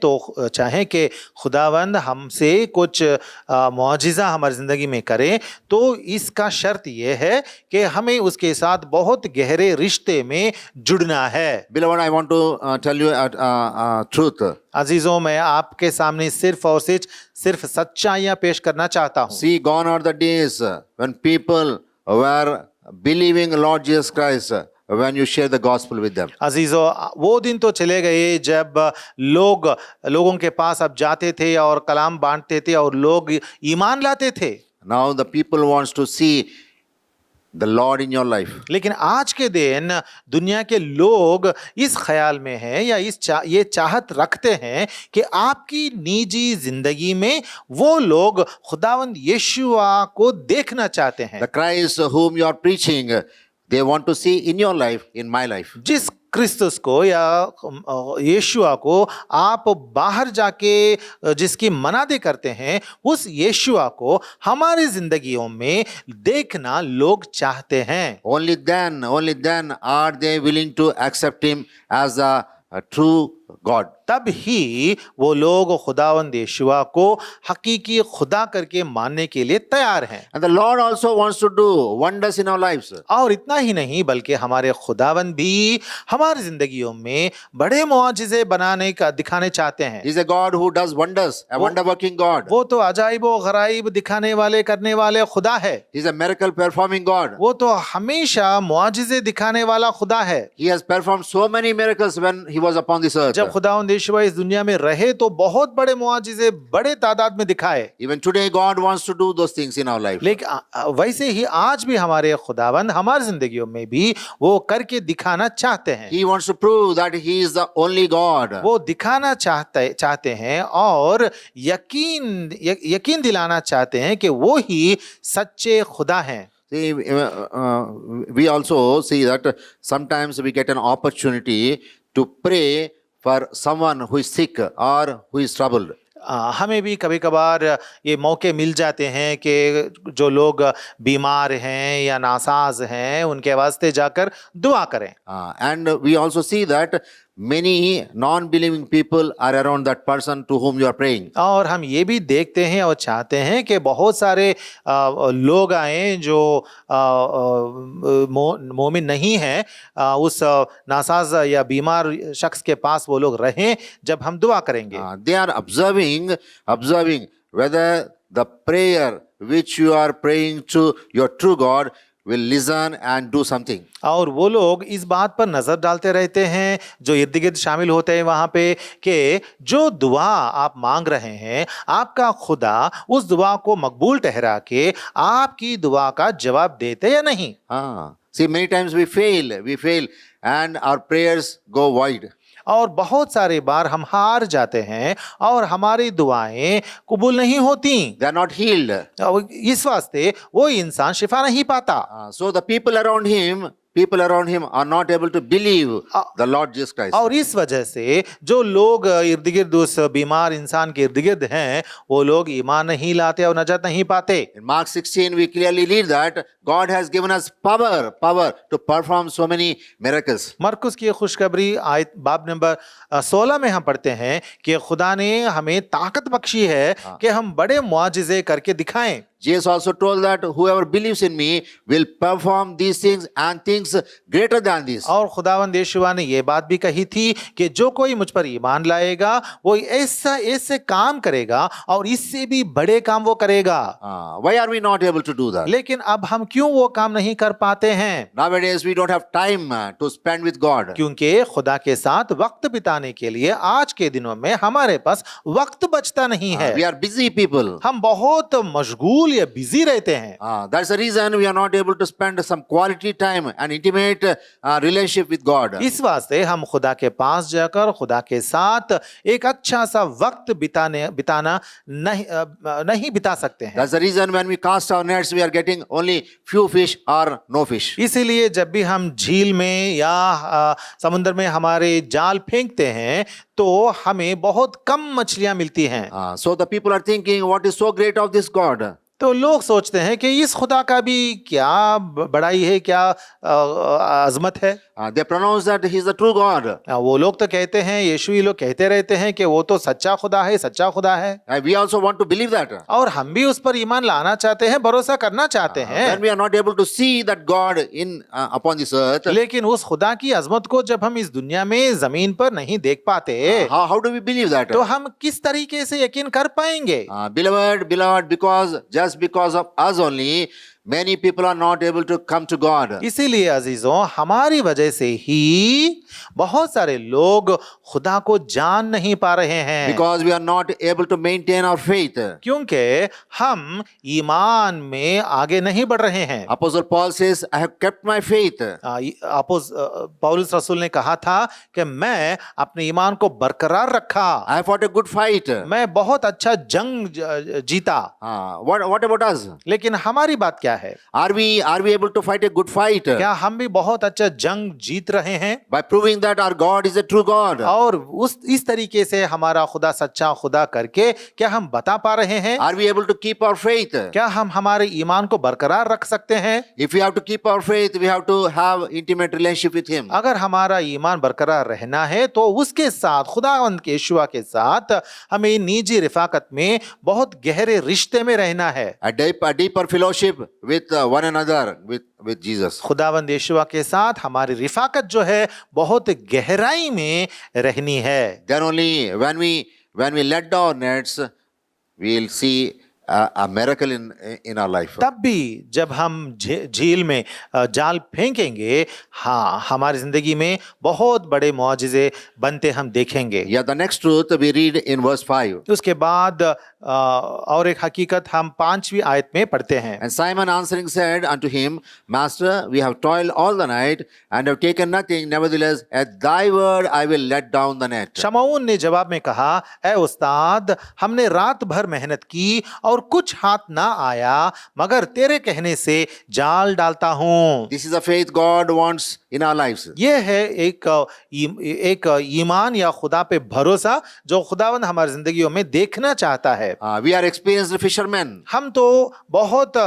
कि खुदावंद हमसे कुछ मौजिज़ा हमारी जिंदगी में करें तो इसका शर्त यह है कि हमें उसके साथ बहुत गहरे रिश्ते में जुड़ना है।
Beloved, I want to tell you a truth.
अजीजों, मैं आपके सामने सिर्फ और सिर्फ सच्चाइयां पेश करना चाहता हूं।
See, gone are the days when people were believing Lord Jesus Christ when you share the gospel with them.
अजीजों, वो दिन तो चले गए जब लोगों के पास अब जाते थे और कलाम बांटते थे और लोग ईमान लाते थे।
Now the people wants to see the Lord in your life.
लेकिन आज के दिन दुनिया के लोग इस ख्याल में हैं या ये चाहत रखते हैं कि आपकी निजी जिंदगी में वो लोग खुदावंद यीशुआ को देखना चाहते हैं।
The Christ whom you are preaching, they want to see in your life, in my life.
जिस क्रिस्तुस को या यीशुआ को आप बाहर जाके जिसकी मनादे करते हैं, उस यीशुआ को हमारी जिंदगियों में देखना लोग चाहते हैं।
Only then are they willing to accept him as a true God.
तब ही वो लोग खुदावंद यीशुआ को हकीकी खुदा करके मानने के लिए तैयार हैं।
And the Lord also wants to do wonders in our lives.
और इतना ही नहीं बल्कि हमारे खुदावंद भी हमारी जिंदगियों में बड़े मुआजिजे बनाने का दिखाने चाहते हैं।
He's a God who does wonders, a wonder working God.
वो तो अजाइब व गराइब दिखाने वाले करने वाले खुदा है।
He's a miracle performing God.
वो तो हमेशा मुआजिजे दिखाने वाला खुदा है।
He has performed so many miracles when he was upon this earth.
जब खुदावंद यीशुआ इस दुनिया में रहे तो बहुत बड़े मुआजिजे बड़े तादाद में दिखाए।
Even today God wants to do those things in our life.
लेकिन वैसे ही आज भी हमारे खुदावंद हमारी जिंदगियों में भी वो करके दिखाना चाहते हैं।
He wants to prove that he is the only God.
वो दिखाना चाहते हैं और यकीन दिलाना चाहते हैं कि वो ही सच्चे खुदा हैं।
See, we also see that sometimes we get an opportunity to pray for someone who is sick or who is troubled.
हमें भी कभी कभार ये मौके मिल जाते हैं कि जो लोग बीमार हैं या नासाज हैं उनके वास्ते जाकर दुआ करें।
And we also see that many non-believing people are around that person to whom you are praying.
और हम ये भी देखते हैं और चाहते हैं कि बहुत सारे लोग आए जो मोमिन नहीं हैं उस नासाज या बीमार शख्स के पास वो लोग रहें जब हम दुआ करेंगे।
They are observing whether the prayer which you are praying to your true God will listen and do something.
और वो लोग इस बात पर नजर डालते रहते हैं जो इर्द गिर्द शामिल होते हैं वहां पे कि जो दुआ आप मांग रहे हैं आपका खुदा उस दुआ को मकबूल ठहरा के आपकी दुआ का जवाब देते या नहीं।
See, many times we fail and our prayers go void.
और बहुत सारे बार हम हार जाते हैं और हमारी दुआएं कबूल नहीं होती।
They are not healed.
इस वास्ते वो इंसान शिफा नहीं पाता।
So the people around him are not able to believe the Lord Jesus Christ.
और इस वजह से जो लोग इर्द गिर्द उस बीमार इंसान के इर्द गिर्द हैं वो लोग ईमान नहीं लाते और नजात नहीं पाते।
In Mark 16 we clearly read that God has given us power to perform so many miracles.
मरकुस की खुशखबरी आयत बाब नंबर 16 में हम पढ़ते हैं कि खुदा ने हमें ताकत बख्शी है कि हम बड़े मुआजिजे करके दिखाएं।
Jesus also told that whoever believes in me will perform these things and things greater than this.
और खुदावंद यीशुआ ने ये बात भी कही थी कि जो कोई मुझ पर ईमान लाएगा वो ऐसे काम करेगा और इससे भी बड़े काम वो करेगा।
Why are we not able to do that?
लेकिन अब हम क्यों वो काम नहीं कर पाते हैं?
Nowadays we don't have time to spend with God.
क्योंकि खुदा के साथ वक्त बिताने के लिए आज के दिनों में हमारे पास वक्त बचता नहीं है।
We are busy people.
हम बहुत मशगूल या बिजी रहते हैं।
That's the reason we are not able to spend some quality time and intimate relationship with God.
इस वास्ते हम खुदा के पास जाकर खुदा के साथ एक अच्छा सा वक्त बिताना नहीं बिता सकते हैं।
That's the reason when we cast our nets we are getting only few fish or no fish.
इसीलिए जब भी हम झील में या समुद्र में हमारे जाल फेंकते हैं तो हमें बहुत कम मछलियां मिलती हैं।
So the people are thinking, what is so great of this God?
तो लोग सोचते हैं कि इस खुदा का भी क्या बड़ाई है, क्या अजमत है।
They pronounce that he is the true God.
वो लोग तो कहते हैं, यीशुई लोग कहते रहते हैं कि वो तो सच्चा खुदा है, सच्चा खुदा है।
We also want to believe that.
और हम भी उस पर ईमान लाना चाहते हैं, भरोसा करना चाहते हैं।
When we are not able to see that God in upon this earth.
लेकिन उस खुदा की अजमत को जब हम इस दुनिया में जमीन पर नहीं देख पाते,
how do we believe that?
तो हम किस तरीके से यकीन कर पाएंगे?
Beloved, just because of us only, many people are not able to come to God.
इसीलिए अजीजों हमारी वजह से ही बहुत सारे लोग खुदा को जान नहीं पा रहे हैं।
Because we are not able to maintain our faith.
क्योंकि हम ईमान में आगे नहीं बढ़ रहे हैं।
Apostle Paul says, I have kept my faith.
पौलुस रसूल ने कहा था कि मैं अपने ईमान को बरकरार रखा।
I have fought a good fight.
मैं बहुत अच्छा जंग जीता।
What about us?
लेकिन हमारी बात क्या है?
Are we able to fight a good fight
क्या हम भी बहुत अच्छा जंग जीत रहे हैं?
by proving that our God is a true God?
और इस तरीके से हमारा खुदा सच्चा खुदा करके क्या हम बता पा रहे हैं?
Are we able to keep our faith?
क्या हम हमारे ईमान को बरकरार रख सकते हैं?
If we have to keep our faith, we have to have intimate relationship with Him.
अगर हमारा ईमान बरकरार रहना है तो उसके साथ खुदावंद के यीशुआ के साथ हमें निजी रिफाकत में बहुत गहरे रिश्ते में रहना है।
A deeper fellowship with one another, with Jesus.
खुदावंद यीशुआ के साथ हमारी रिफाकत जो है बहुत गहराई में रहनी है।
Then only when we let down nets, we will see a miracle in our life.
तब भी जब हम झील में जाल फेंकेंगे, हाँ, हमारी जिंदगी में बहुत बड़े मौजज़े बनते हम देखेंगे।
Yeah, the next truth we read in verse 5.
उसके बाद और एक हकीकत हम 5वीं आयत में पढ़ते हैं।
And Simon answering said unto him, Master, we have toiled all the night and have taken nothing. Nevertheless, at thy word I will let down the net.
Shamoon ने जवाब में कहा, ऐ उस्ताद, हमने रात भर मेहनत की और कुछ हाथ ना आया, मगर तेरे कहने से जाल डालता हूँ।
This is the faith God wants in our lives.
ये है एक ईमान या खुदा पे भरोसा जो खुदावंद हमारी जिंदगियों में देखना चाहता है।
We are experienced fishermen.
हम तो बहुत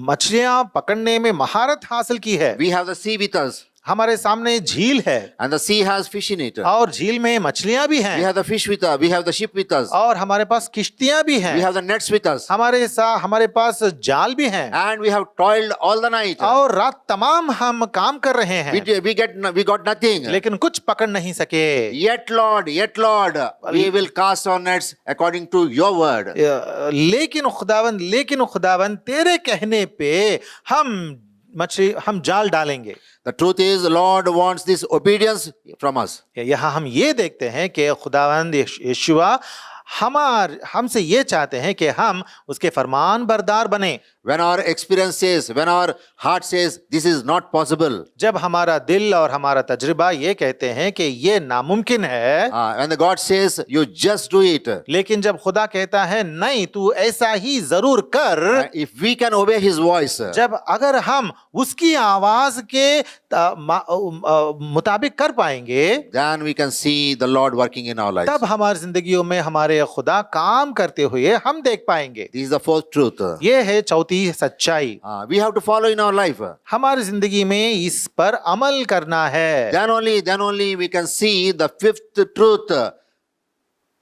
मछलियां पकड़ने में महारत हासिल की है।
We have the sea with us.
हमारे सामने झील है
And the sea has fish in it.
और झील में मछलियां भी
We
हैं
have the fish with us. We have the ship with us.
और हमारे पास किश्तियां भी
We
हैं,
have the nets with us.
हमारे पास जाल भी हैं
And we have toiled all the night.
और रात तमाम हम काम कर रहे हैं,
We got nothing.
लेकिन कुछ पकड़ नहीं सके।
Yet Lord, we will cast our nets according to your word.
लेकिन खुदावंद तेरे कहने पे हम जाल डालेंगे।
The truth is, Lord wants this obedience from us.
यहाँ हम ये देखते हैं कि खुदावंद यीशुआ हमसे ये चाहते हैं कि हम उसके फरमान बरदार बने।
When our experience says, when our heart says, this is not possible.
जब हमारा दिल और हमारा तजुर्बा ये कहते हैं कि ये नामुमकिन है,
When the God says, you just do it.
लेकिन जब खुदा कहता है नहीं तू ऐसा ही जरूर कर,
If we can obey His voice,
जब अगर हम उसकी आवाज के मुताबिक कर पाएंगे,
then we can see the Lord working in our lives.
तब हमारी जिंदगियों में हमारे खुदा काम करते हुए हम देख पाएंगे।
This is the fourth truth.
ये है चौथी सच्चाई।
We have to follow in our life.
हमारी जिंदगी में इस पर अमल करना है।
Then only we can see the fifth truth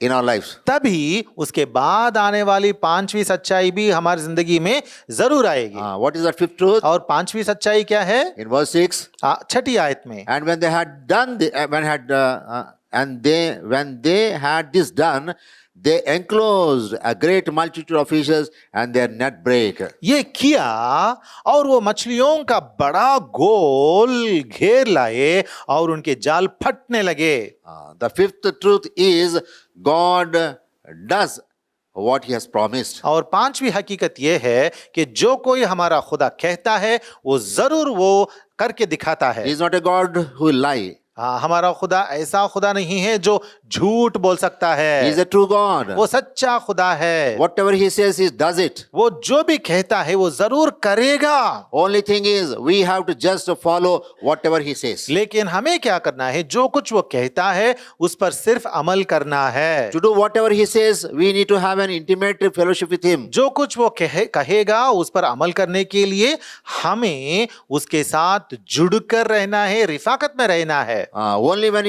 in our lives.
तभी उसके बाद आने वाली 5वीं सच्चाई भी हमारी जिंदगी में जरूर आएगी।
What is that fifth truth?
और 5वीं सच्चाई क्या है?
In verse 6.
6ठी आयत में,
And when they had done when they had this done, they enclosed a great multitude of fishes and their net brake.
ये किया और वो मछलियों का बड़ा गोल घेर लाए और उनके जाल फटने लगे।
The fifth truth is God does what He has promised.
और 5वीं हकीकत ये है कि जो कोई हमारा खुदा कहता है वो जरूर वो करके दिखाता है।
He is not a God who will lie.
हमारा खुदा ऐसा खुदा नहीं है जो झूठ बोल सकता है।
He is a true God.
वो सच्चा खुदा है।
Whatever He says, He does it.
वो जो भी कहता है वो जरूर करेगा।
Only thing is, we have to just follow whatever He says.
लेकिन हमें क्या करना है? जो कुछ वो कहता है उस पर सिर्फ अमल करना है।
To do whatever He says, we need to have an intimate fellowship with Him.
जो कुछ वो कहेगा उस पर अमल करने के लिए हमें उसके साथ जुड़कर रहना है, रिफाकत में रहना है।
Only when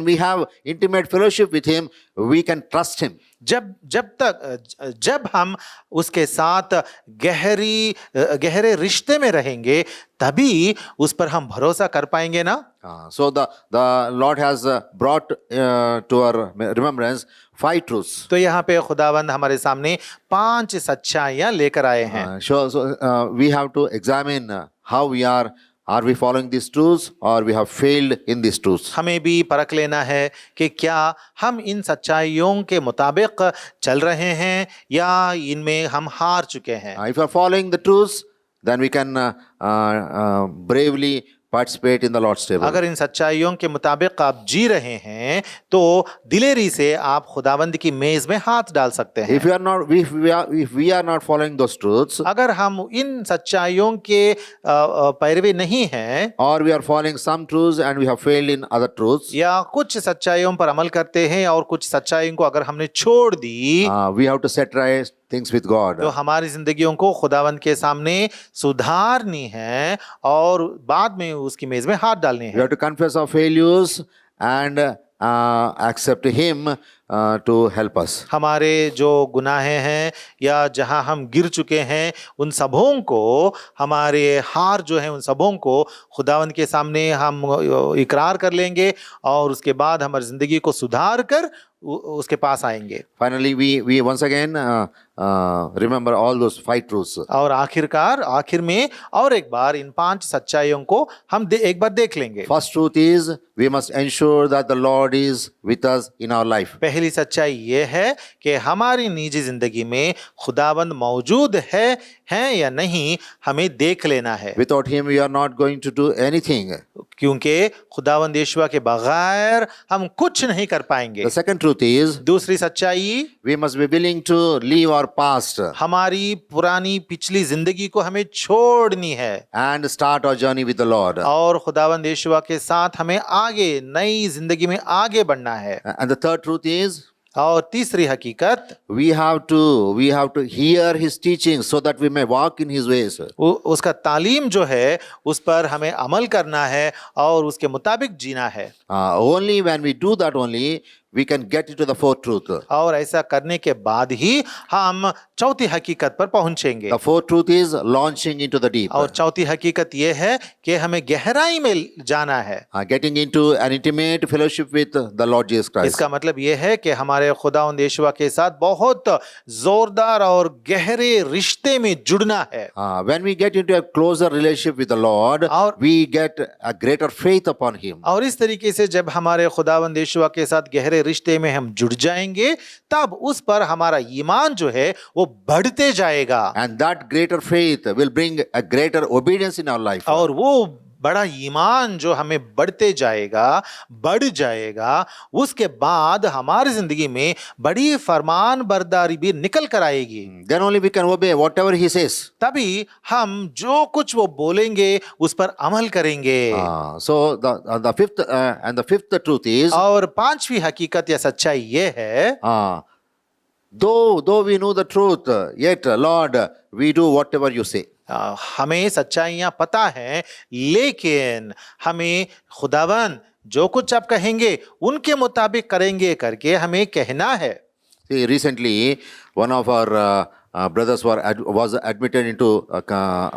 we have intimate fellowship with Him, we can trust Him.
जब हम उसके साथ गहरे रिश्ते में रहेंगे तभी उस पर हम भरोसा कर पाएंगे ना।
So the Lord has brought to our remembrance 5 truths.
तो यहाँ पे खुदावंद हमारे सामने 5 सच्चाइयाँ लेकर आए हैं।
So we have to examine how we are. Are we following these truths or we have failed in these truths?
हमें भी परख लेना है कि क्या हम इन सच्चाइयों के मुताबिक चल रहे हैं या इनमें हम हार चुके हैं।
If you are following the truths, then we can bravely participate in the Lord's table.
अगर इन सच्चाइयों के मुताबिक आप जी रहे हैं तो दिलेरी से आप खुदावंद की मेज में हाथ डाल सकते हैं।
If we are not following those truths,
अगर हम इन सच्चाइयों के पैरवी नहीं हैं
or we are following some truths and we have failed in other truths,
या कुछ सच्चाइयों पर अमल करते हैं और कुछ सच्चाइयों को अगर हमने छोड़ दी
we have to set right things with God.
तो हमारी जिंदगियों को खुदावंद के सामने सुधारनी है और बाद में उसकी मेज में हाथ डालनी
We
है।
have to confess our failures and accept Him to help us.
हमारे जो गुनाहें हैं या जहां हम गिर चुके हैं उन सबों को, हमारे हार जो है उन सबों को खुदावंद के सामने हम इकरार कर लेंगे और उसके बाद हमारी जिंदगी को सुधार कर उसके पास आएंगे।
Finally, we once again remember all those 5 truths.
और आखिर में और एक बार इन 5 सच्चाइयों को हम एक बार देख लेंगे।
First truth is we must ensure that the Lord is with us in our life.
पहली सच्चाई ये है कि हमारी निजी जिंदगी में खुदावंद मौजूद है या नहीं, हमें देख लेना है।
Without Him, we are not going to do anything.
क्योंकि खुदावंद यीशुआ के बगैर हम कुछ नहीं कर पाएंगे।
The second truth is
दूसरी सच्चाई,
we must be willing to leave our past
हमारी पुरानी पिछली जिंदगी को हमें छोड़नी है
and start our journey with the Lord.
और खुदावंद यीशुआ के साथ हमें आगे नई जिंदगी में आगे बढ़ना है।
And the third truth is
और तीसरी हकीकत,
we have to hear His teaching so that we may walk in His ways.
उसका तालीम जो है उस पर हमें अमल करना है और उसके मुताबिक जीना है।
Only when we do that only we can get into the fourth truth.
और ऐसा करने के बाद ही हम चौथी हकीकत पर पहुंचेंगे।
The fourth truth is launching into the deep.
और चौथी हकीकत यह है कि हमें गहराई में जाना है।
Getting into an intimate fellowship with the Lord Jesus Christ.
इसका मतलब यह है कि हमारे खुदावंद यीशुआ के साथ बहुत जोरदार और गहरे रिश्ते में जुड़ना है।
When we get into a closer relationship with the Lord,
और-
we get a greater faith upon Him.
और इस तरीके से जब हमारे खुदावंद यीशुआ के साथ गहरे रिश्ते में हम जुड़ जाएंगे तब उस पर हमारा ईमान जो है वो बढ़ते जाएगा
And that greater faith will bring a greater obedience in our life.
और वो बड़ा ईमान जो हमें बढ़ जाएगा उसके बाद हमारी जिंदगी में बड़ी फरमान बरदारी भी निकल कर आएगी।
Then only we can obey whatever He says.
तभी हम जो कुछ वो बोलेंगे उस पर अमल करेंगे।
So the fifth truth is,
और पांचवी हकीकत या सच्चाई ये है,
though we know the truth, yet Lord, we do whatever you say.
हमें सच्चाइयां पता है लेकिन हमें खुदावन जो कुछ आप कहेंगे उनके मुताबिक करेंगे करके हमें कहना है।
See, recently one of our brothers was admitted into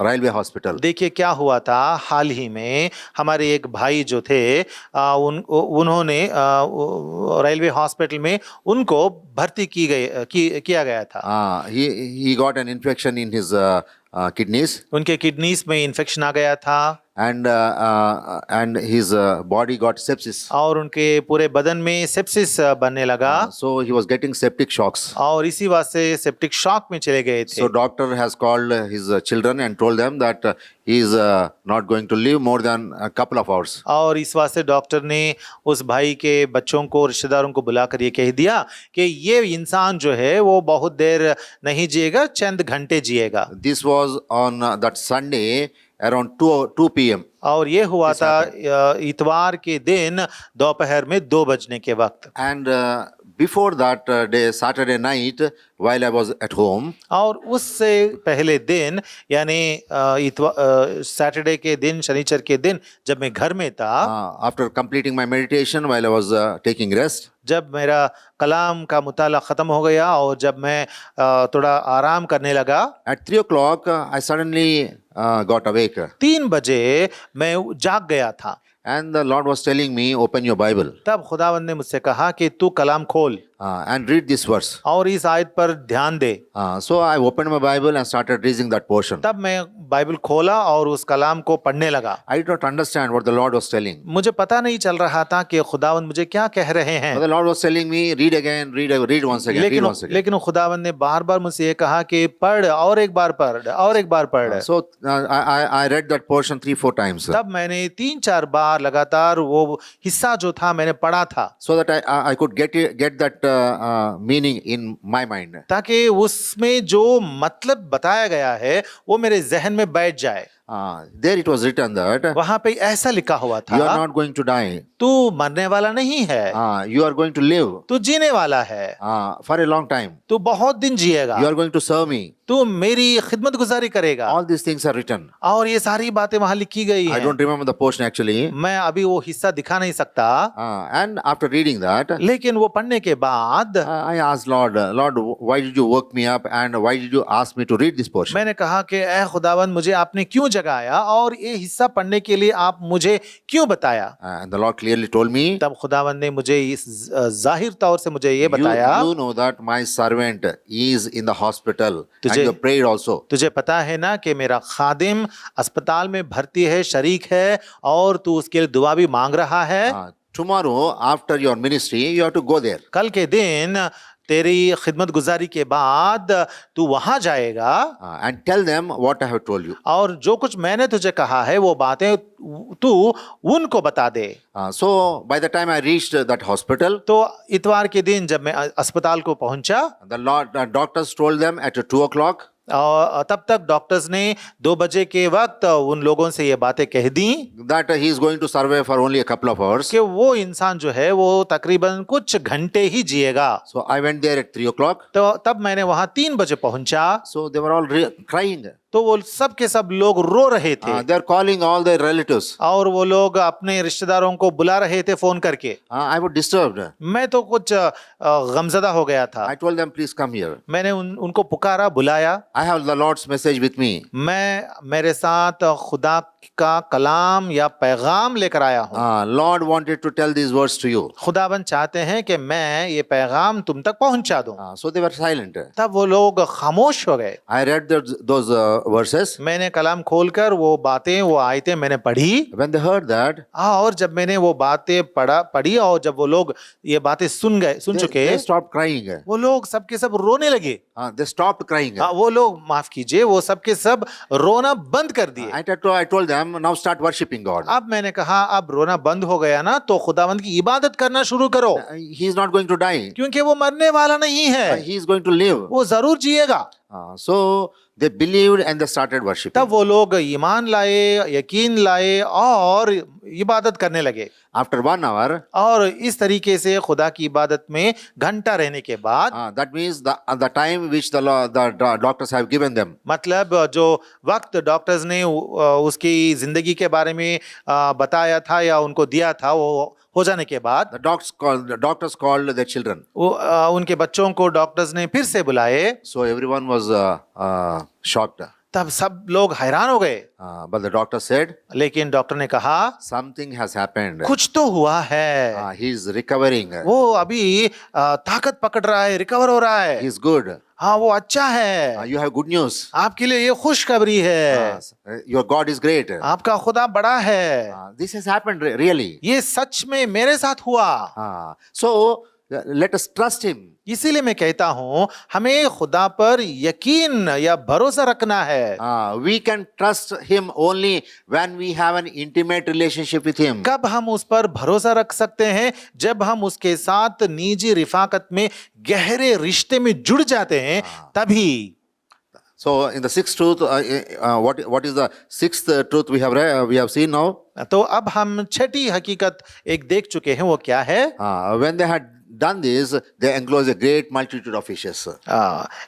railway hospital.
देखिए क्या हुआ था, हाल ही में हमारे एक भाई जो थे उन्होंने रेलवे हॉस्पिटल में उनको भर्ती किया गया था।
He got an infection in his kidneys.
उनके किडनीज में इन्फेक्शन आ गया था
and his body got sepsis.
और उनके पूरे बदन में सेप्सिस बनने लगा।
So he was getting septic shocks.
और इसी वास्ते सेप्टिक शॉक में चले गए थे।
So doctor has called his children and told them that he is not going to live more than a couple of hours.
और इस वास्ते डॉक्टर ने उस भाई के बच्चों को, रिश्तेदारों को बुलाकर ये कह दिया कि ये इंसान जो है वो बहुत देर नहीं जिएगा, चंद घंटे जिएगा।
This was on that Sunday around 2 p.m.
और ये हुआ था इतवार के दिन दोपहर में 2 बजने के वक्त।
And before that day, Saturday night, while I was at home,
और उससे पहले दिन यानी सैटरडे के दिन, शनिचर के दिन जब मैं घर में था,
after completing my meditation while I was taking rest,
जब मेरा कलाम का मुताला ख़त्म हो गया और जब मैं थोड़ा आराम करने लगा,
at 3 o'clock I suddenly got awake.
3 बजे मैं जाग गया था।
And the Lord was telling me, open your Bible
तब खुदावंद ने मुझसे कहा कि तू कलाम खोल
and read this verse.
और इस आयत पर ध्यान दे।
So I opened my Bible and started reading that portion.
तब मैं बाइबल खोला और उस कलाम को पढ़ने लगा।
I did not understand what the Lord was telling.
मुझे पता नहीं चल रहा था कि खुदावंद मुझे क्या कह रहे हैं।
But the Lord was telling me, read again, read once again, read once again.
लेकिन खुदावंद ने बार बार मुझसे ये कहा कि पढ़ और एक बार पढ़ और एक बार पढ़।
So I read that portion 3-4 times.
तब मैंने 3-4 बार लगातार वो हिस्सा जो था मैंने पढ़ा था,
So that I could get that meaning in my mind.
ताकि उसमें जो मतलब बताया गया है वो मेरे जहन में बैठ जाए।
There it was written that
वहां पे ऐसा लिखा हुआ
you are
था,
not going to die.
तू मरने वाला नहीं है,
You are going to live
तू जीने वाला है,
for a long time.
तू बहुत दिन जिएगा,
You are going to serve me.
तू मेरी खिदमत गुजारी करेगा।
All these things are written.
और ये सारी बातें वहां लिखी गई
I
हैं।
don't remember the portion actually.
मैं अभी वो हिस्सा दिखा नहीं सकता,
And after reading that,
लेकिन वो पढ़ने के बाद
I asked Lord, why did you wake me up and why did you ask me to read this portion?
मैंने कहा कि ऐ खुदावंद, मुझे आपने क्यों जगाया और ये हिस्सा पढ़ने के लिए आप मुझे क्यों बताया।
And the Lord clearly told me,
तब खुदावंद ने मुझे इस जाहिर तौर से मुझे ये बताया,
you know that my servant is in the hospital and
तुझे-
you prayed also.
तुझे पता है ना कि मेरा खादिम अस्पताल में भर्ती है, शरीक है और तू उसके लिए दुआ भी मांग रहा है।
Tomorrow after your ministry, you have to go there.
कल के दिन तेरी खिदमत गुजारी के बाद तू वहां जाएगा
And tell them what I have told you.
और जो कुछ मैंने तुझे कहा है वो बातें तू उनको बता दे।
So by the time I reached that hospital,
तो इतवार के दिन जब मैं अस्पताल को पहुंचा,
the doctors told them at 2 o'clock.
और तब तक डॉक्टर्स ने 2 बजे के वक्त उन लोगों से ये बातें कह दी
That he is going to survive for only a couple of hours.
कि वो इंसान जो है वो तकरीबन कुछ घंटे ही जिएगा।
So I went there at 3 o'clock.
तो तब मैंने वहां 3 बजे पहुंचा,
So they were all crying.
तो वो सब के सब लोग रो रहे थे
They are calling all their relatives.
और वो लोग अपने रिश्तेदारों को बुला रहे थे फोन करके।
I was disturbed.
मैं तो कुछ गमजदा हो गया था।
I told them, please come here.
मैंने उनको पुकारा, बुलाया।
I have the Lord's message with me.
मेरे साथ खुदा का कलाम या पैगाम लेकर आया हूँ।
Lord wanted to tell these words to you.
खुदाबंद चाहते हैं कि मैं ये पैगाम तुम तक पहुंचा दूं।
So they were silent.
तब वो लोग खामोश हो गए।
I read those verses.
मैंने कलाम खोलकर वो बातें, वो आयतें मैंने पढ़ी।
When they heard that,
और जब मैंने वो बातें पढ़ी और जब वो लोग ये बातें सुन चुके,
they stopped crying.
वो लोग सबके सब रोने लगे।
They stopped crying.
वो लोग, माफ कीजिए, वो सबके सब रोना बंद कर दिए।
I told them, now start worshiping God.
अब मैंने कहा, अब रोना बंद हो गया ना, तो खुदावंद की इबादत करना शुरू करो,
He is not going to die.
क्योंकि वो मरने वाला नहीं है,
He is going to live.
वो जरूर जिएगा।
So they believed and they started worshiping.
तब वो लोग ईमान लाए, यकीन लाए और इबादत करने लगे।
After 1 hour,
और इस तरीके से खुदा की इबादत में घंटा रहने के बाद,
that means the time which the doctors have given them.
मतलब जो वक्त डॉक्टर्स ने उसकी जिंदगी के बारे में बताया था या उनको दिया था, वो हो जाने के बाद
The doctors called their children.
उनके बच्चों को डॉक्टर्स ने फिर से बुलाए।
So everyone was shocked.
तब सब लोग हैरान हो गए।
But the doctor said,
लेकिन डॉक्टर ने कहा,
something has happened.
कुछ तो हुआ है।
He is recovering.
वो अभी ताकत पकड़ रहा है, रिकवर हो रहा है।
He is good.
हाँ, वो अच्छा है।
You have good news.
आपके लिए ये खुशखबरी है।
Your God is great.
आपका खुदा बड़ा है।
This has happened really.
ये सच में मेरे साथ हुआ।
So let us trust him.
इसीलिए मैं कहता हूं, हमें खुदा पर यकीन या भरोसा रखना है।
We can trust him only when we have an intimate relationship with him.
कब हम उस पर भरोसा रख सकते हैं? जब हम उसके साथ निजी रिफाकत में गहरे रिश्ते में जुड़ जाते हैं, तभी।
So in the sixth truth, what is the sixth truth we have seen now?
तो अब हम छठी हकीकत एक देख चुके हैं, वो क्या है?
When they had done this, they enclosed a great multitude of fishes.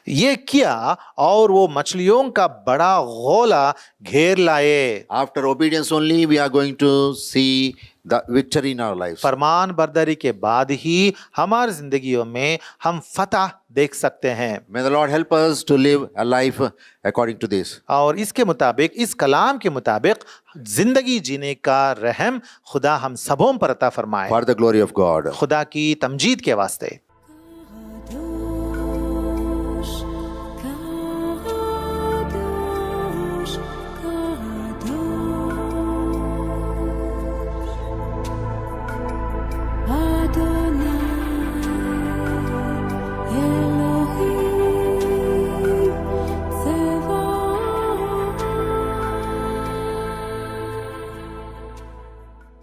ये किया और वो मछलियों का बड़ा गोला घेर लाए।
After obedience only, we are going to see the victory in our lives.
फरमान बरदारी के बाद ही हमारी जिंदगियों में हम फतह देख सकते हैं।
May the Lord help us to live a life according to this.
और इसके मुताबिक, इस कलाम के मुताबिक जिंदगी जीने का रहम खुदा हम सबों पर अता फरमाए,
For the glory of God.
खुदा की तमजीद के वास्ते।